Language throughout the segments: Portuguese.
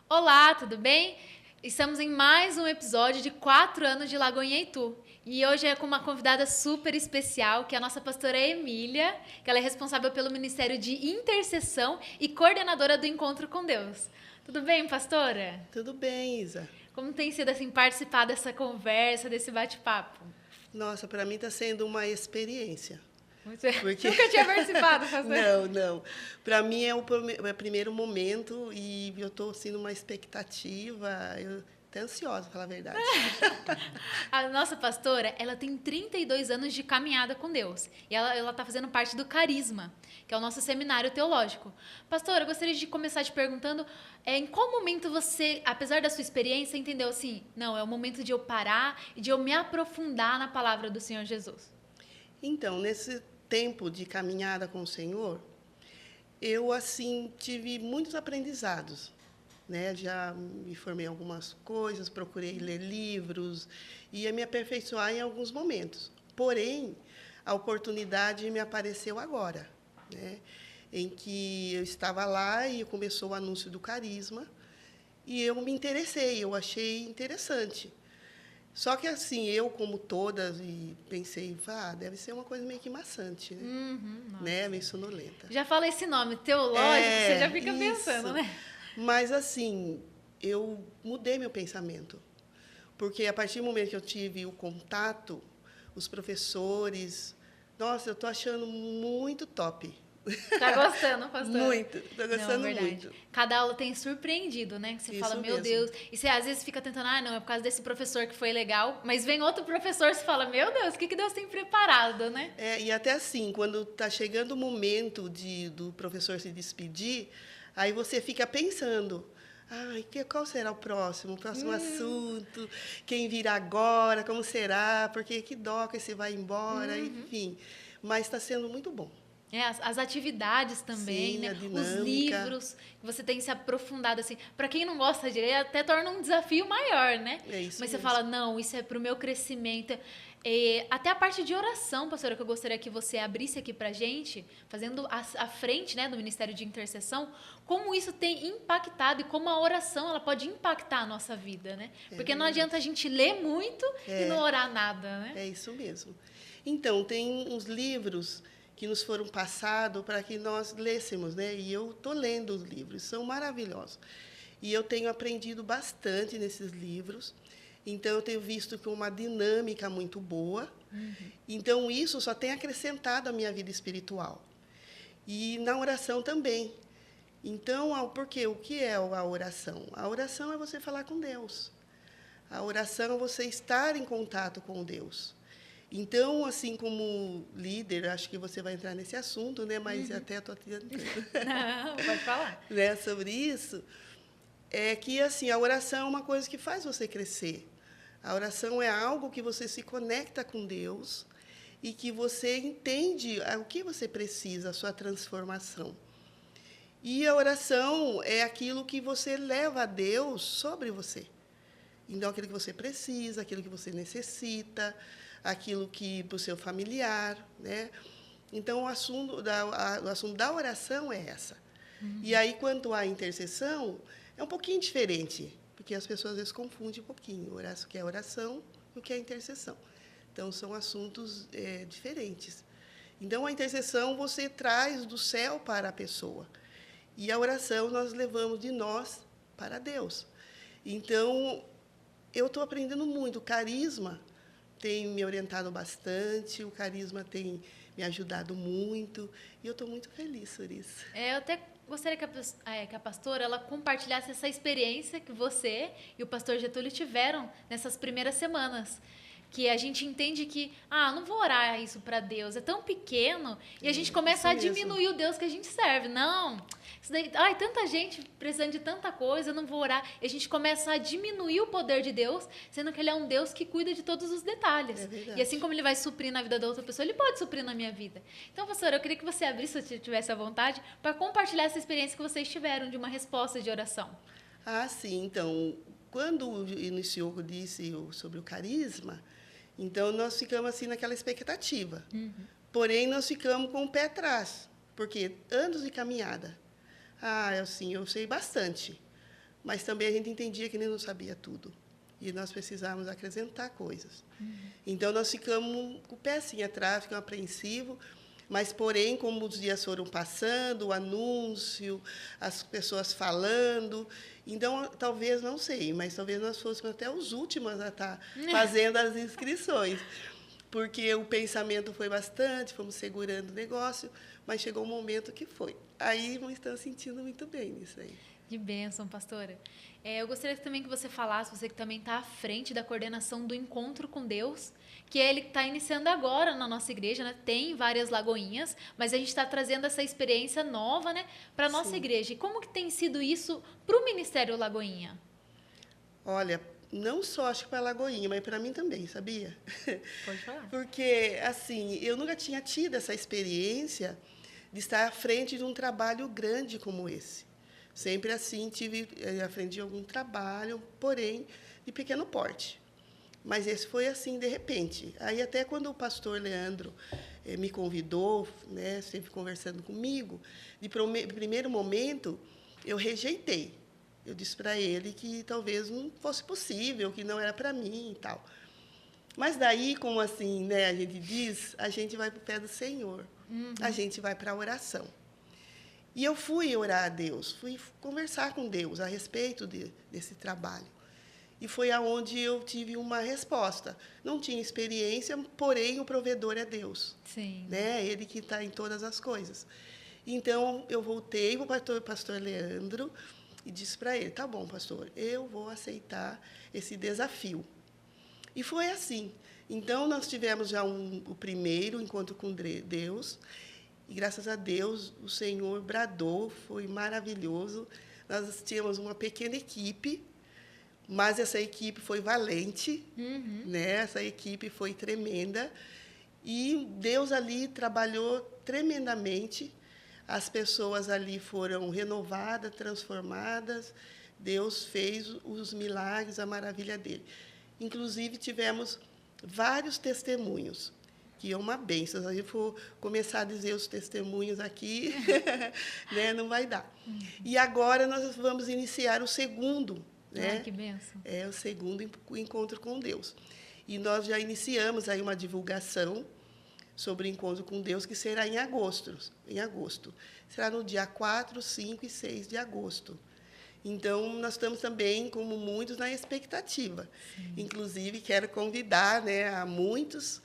Olá, tudo bem? Estamos em mais um episódio de 4 anos de Lagoinha Itu. E hoje é com uma convidada super especial, que é a nossa pastora Emília, que ela é responsável pelo Ministério de Intercessão e coordenadora do Encontro com Deus. Tudo bem, pastora? Tudo bem, Isa. Como tem sido assim participar dessa conversa, desse bate-papo? Nossa, para mim está sendo uma experiência. Você Porque... nunca tinha participado, pastora? Não. Para mim é o primeiro momento e eu estou assim, numa expectativa. Eu até ansiosa, para falar a verdade. A nossa pastora, ela tem 32 anos de caminhada com Deus. E ela tá fazendo parte do Carisma, que é o nosso seminário teológico. Pastora, eu gostaria de começar te perguntando, em qual momento você, apesar da sua experiência, entendeu assim, não, é o momento de eu parar e de eu me aprofundar na palavra do Senhor Jesus? Então, nesse tempo de caminhada com o Senhor, eu assim tive muitos aprendizados. Né? Já me formei em algumas coisas, procurei ler livros, ia me aperfeiçoar em alguns momentos. Porém, a oportunidade me apareceu agora, né? Em que eu estava lá e começou o anúncio do Carisma, e eu me interessei, eu achei interessante. Só que assim, eu como todas, e pensei, deve ser uma coisa meio que maçante, né? Meio sonolenta. Já fala esse nome, teológico, você já fica pensando, né? Mas, assim, eu mudei meu pensamento. Porque, a partir do momento que eu tive o contato, os professores... Nossa, eu estou achando muito top. Tá gostando, pastor? Muito, estou gostando muito. Cada aula tem surpreendido, né? Que você fala, meu Deus. E você às vezes fica tentando, não, é por causa desse professor que foi legal. Mas vem outro professor e você fala, meu Deus, o que Deus tem preparado, né? E até assim, quando está chegando o momento do professor se despedir, aí você fica pensando, qual será o próximo assunto, quem virá agora, como será, porque que dó que você vai embora, enfim. Mas está sendo muito bom. As atividades também, sim, né? A dinâmica. Os livros que você tem se aprofundado, assim. Para quem não gosta de ler, até torna um desafio maior, né? É isso Mas mesmo. você fala, não, isso é para o meu crescimento. Até a parte de oração, pastora, que eu gostaria que você abrisse aqui pra gente, fazendo a frente, né, do Ministério de Intercessão, como isso tem impactado e como a oração ela pode impactar a nossa vida, né? Porque não adianta a gente ler muito e não orar nada, né? É isso mesmo. Então, tem uns livros que nos foram passados para que nós lêssemos, né? E eu estou lendo os livros, são maravilhosos. E eu tenho aprendido bastante nesses livros. Então, eu tenho visto que uma dinâmica muito boa. Então, isso só tem acrescentado a minha vida espiritual. E na oração também. Então, porque o que é a oração? A oração é você falar com Deus. A oração é você estar em contato com Deus. Então, assim como líder, acho que você vai entrar nesse assunto, né? Mas até estou tentando. Não, pode falar. Né? Sobre isso, é que assim, a oração é uma coisa que faz você crescer. A oração é algo que você se conecta com Deus e que você entende o que você precisa, a sua transformação. E a oração é aquilo que você leva a Deus sobre você. Então, aquilo que você precisa, aquilo que você necessita, aquilo que para o seu familiar, né? Então, o assunto da oração é essa. E aí, quanto à intercessão, é um pouquinho diferente, porque as pessoas às vezes confundem um pouquinho o que é oração e o que é intercessão. Então, são assuntos diferentes. Então, a intercessão você traz do céu para a pessoa. E a oração nós levamos de nós para Deus. Então, eu estou aprendendo muito. O Carisma tem me orientado bastante, o Carisma tem me ajudado muito, e eu estou muito feliz por isso. Eu até gostaria que a pastora ela compartilhasse essa experiência que você e o pastor Getúlio tiveram nessas primeiras semanas. Que a gente entende que, não vou orar isso para Deus, é tão pequeno, e a gente começa a diminuir o Deus que a gente serve. Não, isso daí, tanta gente precisando de tanta coisa, eu não vou orar. E a gente começa a diminuir o poder de Deus, sendo que Ele é um Deus que cuida de todos os detalhes. É e assim como Ele vai suprir na vida da outra pessoa, Ele pode suprir na minha vida. Então, pastora, eu queria que você abrisse, se tivesse a vontade, para compartilhar essa experiência que vocês tiveram de uma resposta de oração. Sim. Então, quando iniciou, disse sobre o Carisma, então nós ficamos assim naquela expectativa. Porém, nós ficamos com o pé atrás, porque anos de caminhada. Eu sei bastante. mas também a gente entendia que ele não sabia tudo. E nós precisávamos acrescentar coisas. Então, nós ficamos com o pé assim atrás, ficamos apreensivos, mas, porém, como os dias foram passando, o anúncio, as pessoas falando, então, talvez, não sei, mas talvez nós fôssemos até os últimos a estar fazendo as inscrições, porque o pensamento foi bastante, fomos segurando o negócio, mas chegou um momento que foi. Aí, não estamos sentindo muito bem nisso aí. Que bênção, pastora. Eu gostaria também que você falasse, você que também está à frente da coordenação do Encontro com Deus, que ele está iniciando agora na nossa igreja, né? Tem várias lagoinhas, mas a gente está trazendo essa experiência nova, né, para a nossa igreja. E como que tem sido isso para o Ministério Lagoinha? Olha, não só acho que para a Lagoinha, mas para mim também, sabia? Pode falar. Porque, assim, eu nunca tinha tido essa experiência de estar à frente de um trabalho grande como esse. Sempre assim, tive à frente de algum trabalho, porém, de pequeno porte. Mas esse foi assim, de repente. Aí, até quando o pastor Leandro me convidou, né, sempre conversando comigo, de primeiro momento, eu rejeitei. Eu disse para ele que talvez não fosse possível, que não era para mim e tal. Mas daí, como assim, né, a gente diz, a gente vai para o pé do Senhor. A gente vai para a oração. E eu fui orar a Deus, fui conversar com Deus a respeito desse trabalho. E foi aonde eu tive uma resposta. Não tinha experiência, porém o provedor é Deus. Sim. Né? Ele que está em todas as coisas. Então, eu voltei para o pastor Leandro e disse para ele, tá bom, pastor, eu vou aceitar esse desafio. E foi assim. Então, nós tivemos já o primeiro encontro com Deus. E, graças a Deus, o Senhor bradou, foi maravilhoso. Nós tínhamos uma pequena equipe, mas essa equipe foi valente, né? Essa equipe foi tremenda. E Deus ali trabalhou tremendamente. As pessoas ali foram renovadas, transformadas. Deus fez os milagres, a maravilha dele. Inclusive, tivemos vários testemunhos, que é uma bênção. Se a gente for começar a dizer os testemunhos aqui, né, não vai dar. E agora nós vamos iniciar o segundo, né? Ai, que bênção. É o segundo encontro com Deus. E nós já iniciamos aí uma divulgação sobre o encontro com Deus, que será em agosto. Será no dia 4, 5 e 6 de agosto. Então, nós estamos também, como muitos, na expectativa. Inclusive, quero convidar, né, a muitos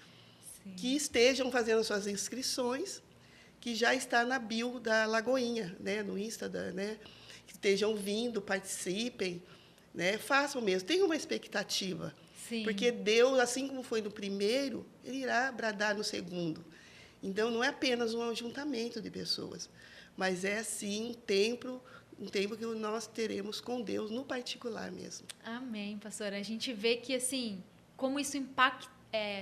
que estejam fazendo suas inscrições, que já está na bio da Lagoinha, né, no Insta, né, que estejam vindo, participem, né, façam mesmo. Tenham uma expectativa, porque Deus, assim como foi no primeiro, Ele irá bradar no segundo. Então, não é apenas um ajuntamento de pessoas, mas é, sim, um tempo que nós teremos com Deus, no particular mesmo. Amém, pastora. A gente vê que, assim, como isso impacta,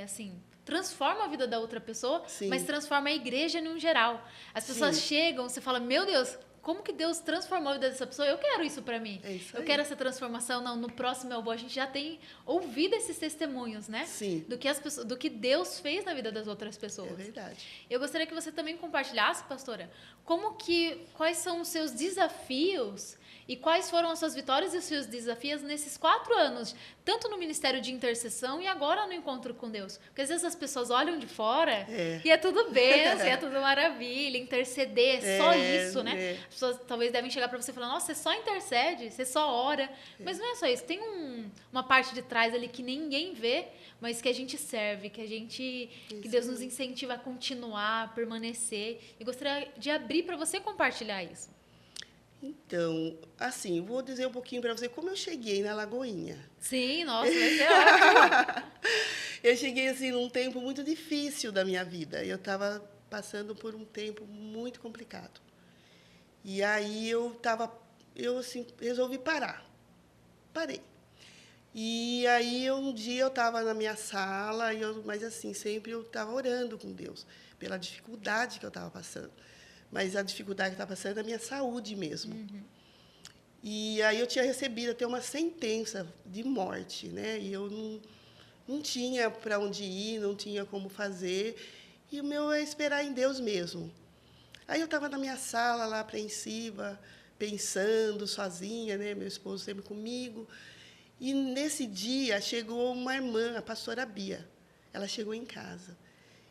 assim, transforma a vida da outra pessoa, mas transforma a igreja no geral. As pessoas chegam, você fala, meu Deus, como que Deus transformou a vida dessa pessoa? Eu quero isso para mim. Eu quero essa transformação. Não, no próximo Eu Vou. A gente já tem ouvido esses testemunhos, né? Sim. Do que Deus fez na vida das outras pessoas. É verdade. Eu gostaria que você também compartilhasse, pastora, quais são os seus desafios e quais foram as suas vitórias e os seus desafios nesses 4 anos, tanto no Ministério de Intercessão e agora no Encontro com Deus. Porque às vezes as pessoas olham de fora e é tudo bênção, é tudo maravilha, interceder, é só isso, né? As pessoas talvez devem chegar para você e falar, nossa, você só intercede, você só ora. Mas não é só isso, tem uma parte de trás ali que ninguém vê, mas que a gente serve, que Deus nos incentiva a continuar, a permanecer. E gostaria de abrir para você compartilhar isso. Então, assim, vou dizer um pouquinho para você como eu cheguei na Lagoinha. Sim, nossa, vai ser ótimo. Eu cheguei, assim, num tempo muito difícil da minha vida. Eu estava passando por um tempo muito complicado. E aí eu assim, resolvi parar. Parei. E aí, um dia eu estava na minha sala, mas, assim, sempre eu estava orando com Deus, pela dificuldade que eu estava passando. Mas a dificuldade que estava passando é a minha saúde mesmo. E aí eu tinha recebido até uma sentença de morte, né? E eu não tinha para onde ir, não tinha como fazer. E o meu é esperar em Deus mesmo. Aí eu estava na minha sala, lá, apreensiva, pensando sozinha, né? Meu esposo sempre comigo. E nesse dia chegou uma irmã, a pastora Bia. Ela chegou em casa.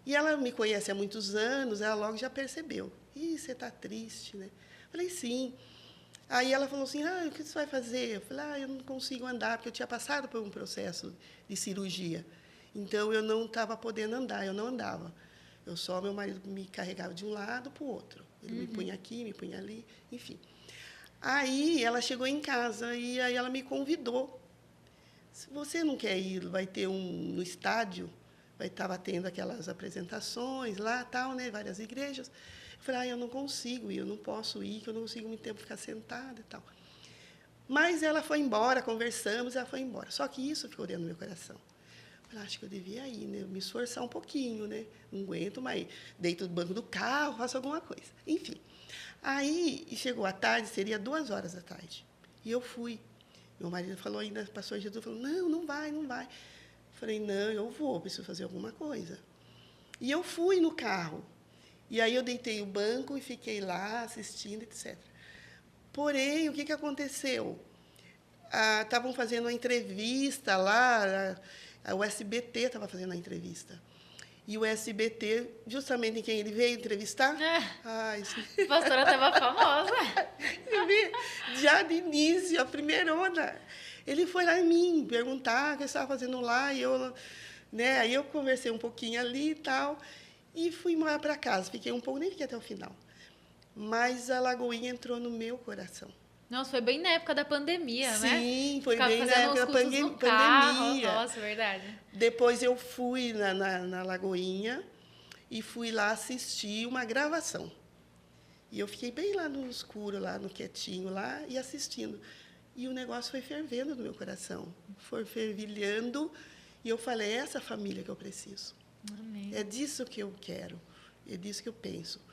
E ela me conhece há muitos anos, ela logo já percebeu. Ih, você está triste, né? Falei, sim. Aí ela falou assim, o que você vai fazer? Eu falei, eu não consigo andar, porque eu tinha passado por um processo de cirurgia. Então, eu não estava podendo andar, eu não andava. Meu marido me carregava de um lado para o outro. Ele me punha aqui, me punha ali, enfim. Aí, ela chegou em casa e aí ela me convidou. Se você não quer ir, vai ter no estádio, estava tendo aquelas apresentações lá, tal, né, várias igrejas. Eu falei, eu não consigo ir, eu não posso ir, que eu não consigo muito tempo ficar sentada e tal. Mas ela foi embora, conversamos, ela foi embora. Só que isso ficou dentro do meu coração. Eu falei, acho que eu devia ir, né, me esforçar um pouquinho, né, não aguento mais, deito no banco do carro, faço alguma coisa. Enfim. Aí, chegou a tarde, seria 2h da tarde, e eu fui. Meu marido falou ainda, o pastor Jesus falou, não vai, não vai. Eu falei, não, eu vou, preciso fazer alguma coisa. E eu fui no carro. E aí eu deitei o banco e fiquei lá assistindo, etc. Porém, o que aconteceu? Estavam fazendo uma entrevista lá, o SBT estava fazendo a entrevista. E o SBT, justamente em quem ele veio entrevistar... A pastora estava famosa. Já de início, a primeirona. Ele foi lá em mim perguntar o que eu estava fazendo lá. E eu, né, aí eu conversei um pouquinho ali e tal. E fui embora para casa. Fiquei um pouco, nem fiquei até o final. Mas a Lagoinha entrou no meu coração. Nossa, foi bem na época da pandemia, né? Sim, foi bem na época da pandemia. Nossa, verdade. Depois eu fui na Lagoinha e fui lá assistir uma gravação. E eu fiquei bem lá no escuro, lá no quietinho, lá, e assistindo. E o negócio foi fervendo no meu coração. Foi fervilhando. E eu falei, é essa família que eu preciso. Amém. É disso que eu quero. É disso que eu penso.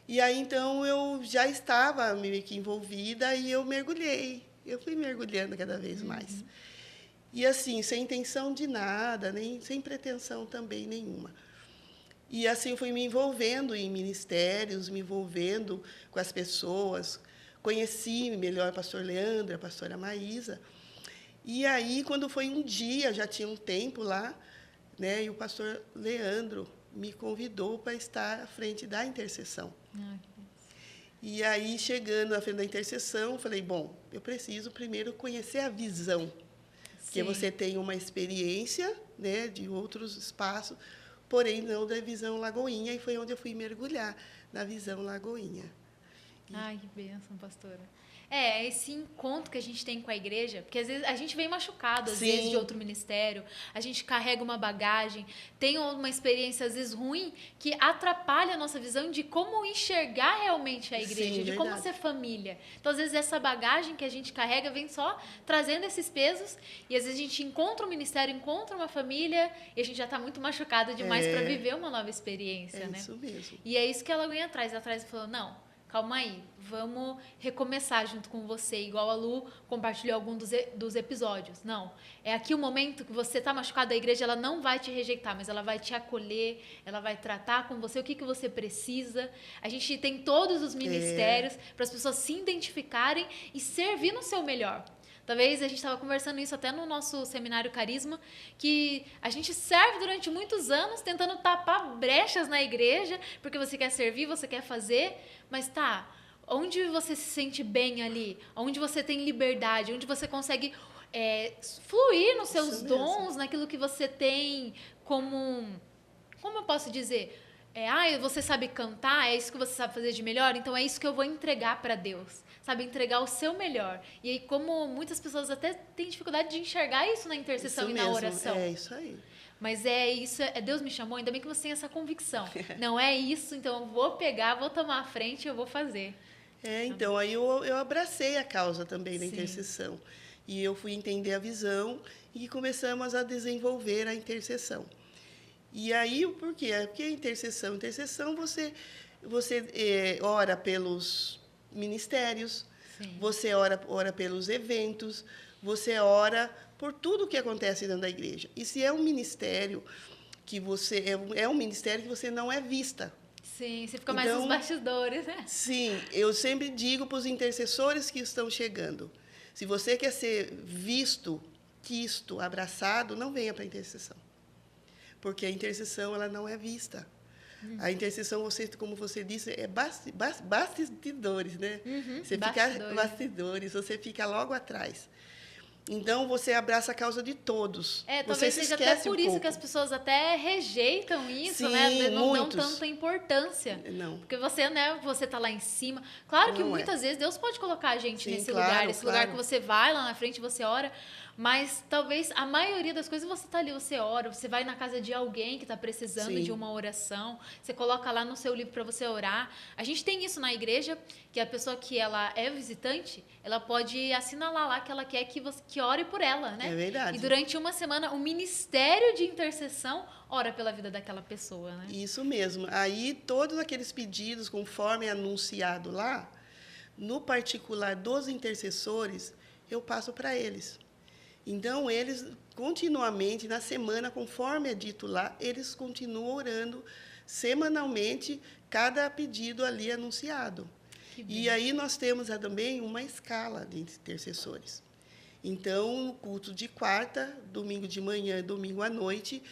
E aí, então, eu já estava meio que envolvida e eu mergulhei. Eu fui mergulhando cada vez mais. E, assim, sem intenção de nada, nem sem pretensão também nenhuma. E, assim, eu fui me envolvendo em ministérios, me envolvendo com as pessoas. Conheci melhor o pastor Leandro, a pastora Maísa. E aí, quando foi um dia, já tinha um tempo lá, né, e o pastor Leandro me convidou para estar à frente da intercessão. E aí, chegando à frente da intercessão, falei, bom, eu preciso primeiro conhecer a visão. Sim. Porque você tem uma experiência, né, de outros espaços, porém não da visão Lagoinha, e foi onde eu fui mergulhar na visão Lagoinha. Ai, que bênção, pastora. Esse encontro que a gente tem com a igreja, porque às vezes a gente vem machucado, às vezes, de outro ministério, a gente carrega uma bagagem, tem uma experiência, às vezes, ruim, que atrapalha a nossa visão de como enxergar realmente a igreja, Sim, de como ser família. Então, às vezes, essa bagagem que a gente carrega vem só trazendo esses pesos, e às vezes a gente encontra um ministério, encontra uma família, e a gente já está muito machucado demais para viver uma nova experiência, né? É isso mesmo. E é isso que ela vem atrás e falou, não, calma aí, vamos recomeçar junto com você, igual a Lu compartilhou algum dos episódios. Não, é aqui o momento que você está machucado, a igreja ela não vai te rejeitar, mas ela vai te acolher, ela vai tratar com você o que você precisa. A gente tem todos os ministérios para as pessoas se identificarem e servir no seu melhor. Talvez a gente estava conversando isso até no nosso seminário Carisma, que a gente serve durante muitos anos tentando tapar brechas na igreja, porque você quer servir, você quer fazer, mas onde você se sente bem ali, onde você tem liberdade, onde você consegue fluir nos seus dons, naquilo que você tem como eu posso dizer? Você sabe cantar, é isso que você sabe fazer de melhor, então é isso que eu vou entregar para Deus. Sabe, entregar o seu melhor. E aí, como muitas pessoas até têm dificuldade de enxergar isso na intercessão e na oração. É isso aí. Mas Deus me chamou, ainda bem que você tem essa convicção. Não é isso, então eu vou pegar, vou tomar a frente e eu vou fazer. Então, aí eu abracei a causa também da intercessão. E eu fui entender a visão e começamos a desenvolver a intercessão. E aí, por quê? Porque a intercessão, você ora pelos ministérios, você ora pelos eventos, você ora por tudo que acontece dentro da igreja. E se é um ministério que você é um ministério que você não é vista. Sim, você fica mais nos Então, bastidores, né? sim, eu sempre digo para os intercessores que estão chegando, se você quer ser visto, quisto, abraçado, não venha para a intercessão. Porque a intercessão ela não é vista. A intercessão, você, como você disse, é bastidores, né? Você fica bastidores, você fica logo atrás. Então, você abraça a causa de todos. É, Você talvez se seja até esquece por um isso pouco. que as pessoas até rejeitam isso, Sim, né? Não dão muitos. tanta importância. Não. Porque você, né, você tá lá em cima. Claro que Não é. muitas vezes Deus pode colocar a gente Sim, nesse claro, lugar, esse lugar que claro. você vai lá na frente, você ora, mas talvez a maioria das coisas você tá ali, você ora, você vai na casa de alguém que tá precisando Sim. de uma oração, você coloca lá no seu livro para você orar. A gente tem isso na igreja, que a pessoa que ela é visitante, ela pode assinalar lá que ela quer que você que ore por ela, né? É verdade. E durante uma semana, o ministério de intercessão ora pela vida daquela pessoa, né? Isso mesmo. Aí, todos aqueles pedidos, conforme anunciado lá, no particular dos intercessores, eu passo para eles. Então, eles continuamente, na semana, conforme é dito lá, eles continuam orando semanalmente cada pedido ali anunciado. E aí nós temos também uma escala de intercessores. Então, no culto de quarta, domingo de manhã e domingo à noite,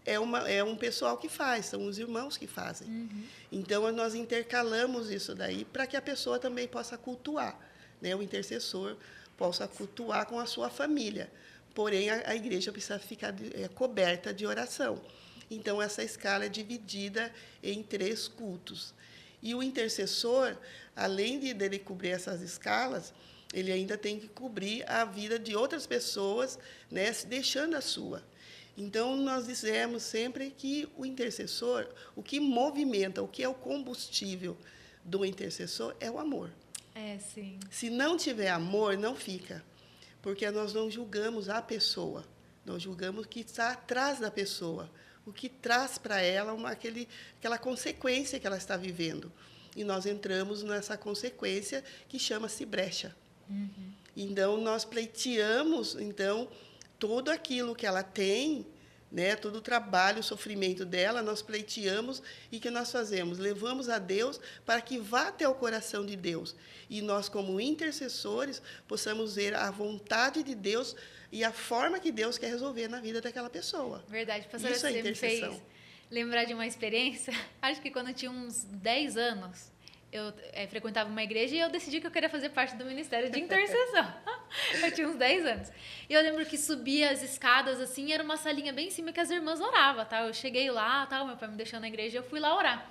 é um pessoal que faz, são os irmãos que fazem. Então, nós intercalamos isso daí para que a pessoa também possa cultuar, né? O intercessor possa cultuar com a sua família. Porém, a igreja precisa ficar coberta de oração. Então, essa escala é dividida em 3 cultos. E o intercessor, além dele cobrir essas escalas, ele ainda tem que cobrir a vida de outras pessoas, né, deixando a sua. Então, nós dizemos sempre que o intercessor, o que movimenta, o que é o combustível do intercessor é o amor. É, sim. Se não tiver amor, não fica. Porque nós não julgamos a pessoa, nós julgamos o que está atrás da pessoa, o que traz para ela aquela consequência que ela está vivendo. E nós entramos nessa consequência que chama-se brecha. Então, nós pleiteamos tudo aquilo que ela tem, né, todo o trabalho, o sofrimento dela, nós pleiteamos e que nós fazemos? Levamos a Deus para que vá até o coração de Deus. E nós, como intercessores, possamos ver a vontade de Deus e a forma que Deus quer resolver na vida daquela pessoa. Verdade, pastora, Isso é você me intercessão. fez lembrar de uma experiência. Acho que quando eu tinha uns 10 anos, eu frequentava uma igreja e eu decidi que eu queria fazer parte do ministério de intercessão. Eu tinha uns 10 anos. E eu lembro que subia as escadas, assim, era uma salinha bem em cima que as irmãs oravam, tá? Eu cheguei lá, tá? Meu pai me deixou na igreja e eu fui lá orar.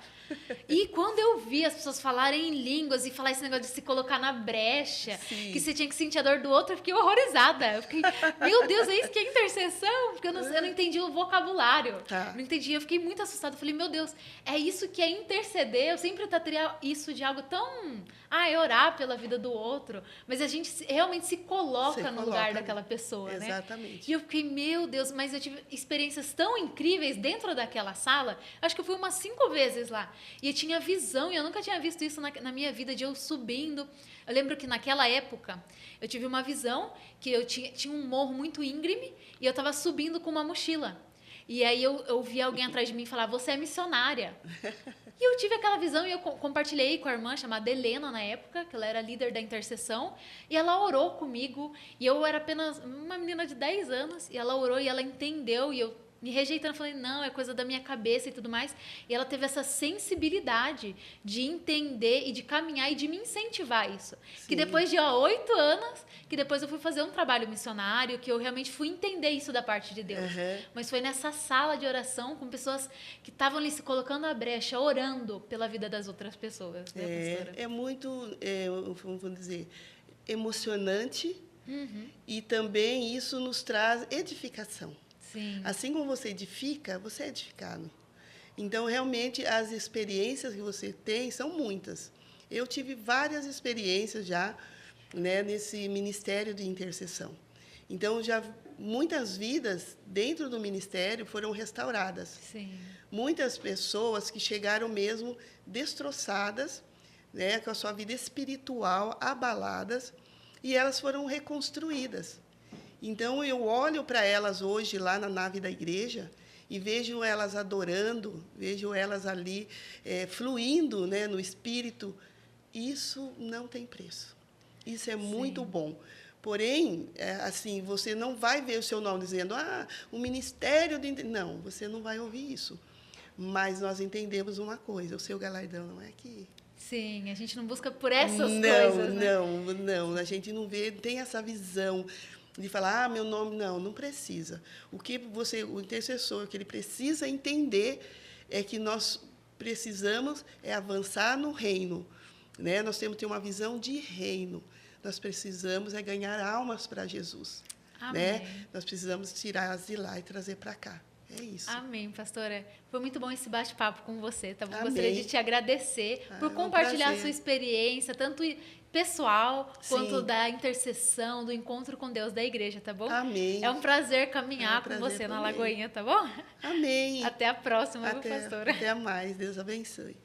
E quando eu vi as pessoas falarem em línguas e falar esse negócio de se colocar na brecha, Sim. que você tinha que sentir a dor do outro, eu fiquei horrorizada. Eu fiquei, meu Deus, é isso que é intercessão? Porque eu não entendi o vocabulário. Tá. Não entendi. Eu fiquei muito assustada. Eu falei, meu Deus, é isso que é interceder? Eu sempre trataria isso de algo tão... é orar pela vida do outro. Mas a gente realmente se coloca no lugar daquela pessoa, né? Exatamente. E eu fiquei, meu Deus, mas eu tive experiências tão incríveis dentro daquela sala. Acho que eu fui umas 5 vezes lá. E eu tinha visão, e eu nunca tinha visto isso na minha vida, de eu subindo. Eu lembro que naquela época, eu tive uma visão que eu tinha um morro muito íngreme e eu estava subindo com uma mochila. E aí eu vi alguém atrás de mim falar, você é missionária. E eu tive aquela visão e eu compartilhei com a irmã chamada Helena na época, que ela era líder da intercessão, e ela orou comigo, e eu era apenas uma menina de 10 anos, e ela orou e ela entendeu, e eu me rejeitando, falei, não, é coisa da minha cabeça e tudo mais. E ela teve essa sensibilidade de entender e de caminhar e de me incentivar isso. Sim. Que depois de 8 anos, que depois eu fui fazer um trabalho missionário, que eu realmente fui entender isso da parte de Deus. Mas foi nessa sala de oração com pessoas que estavam ali se colocando à brecha, orando pela vida das outras pessoas. Né, pastora? É muito, vamos dizer, emocionante e também isso nos traz edificação. Sim. Assim como você edifica, você é edificado. Então, realmente, as experiências que você tem são muitas. Eu tive várias experiências já, né, nesse ministério de intercessão. Então, já muitas vidas dentro do ministério foram restauradas. Sim. Muitas pessoas que chegaram mesmo destroçadas, né, com a sua vida espiritual abaladas, e elas foram reconstruídas. Então, eu olho para elas hoje lá na nave da igreja e vejo elas adorando, vejo elas ali fluindo, né, no Espírito, isso não tem preço. Isso é muito bom. Porém, assim, você não vai ver o seu nome dizendo, o Ministério de... Não, você não vai ouvir isso. Mas nós entendemos uma coisa, o seu galardão não é aqui. Sim, a gente não busca por essas coisas, né? Não, a gente não vê, tem essa visão de falar, meu nome, não precisa. O intercessor, o que ele precisa entender é que nós precisamos avançar no reino, né? Nós temos que ter uma visão de reino. Nós precisamos ganhar almas para Jesus. Amém. Né? Nós precisamos tirá-las de lá e trazer para cá. É isso. Amém, pastora. Foi muito bom esse bate-papo com você, tá bom? Amém. Gostaria de te agradecer por compartilhar a sua experiência, tanto pessoal quanto da intercessão, do encontro com Deus da igreja, tá bom? Amém. É um prazer caminhar com você na Lagoinha, tá bom? Amém. Até a próxima, viu, pastora? Até mais. Deus abençoe.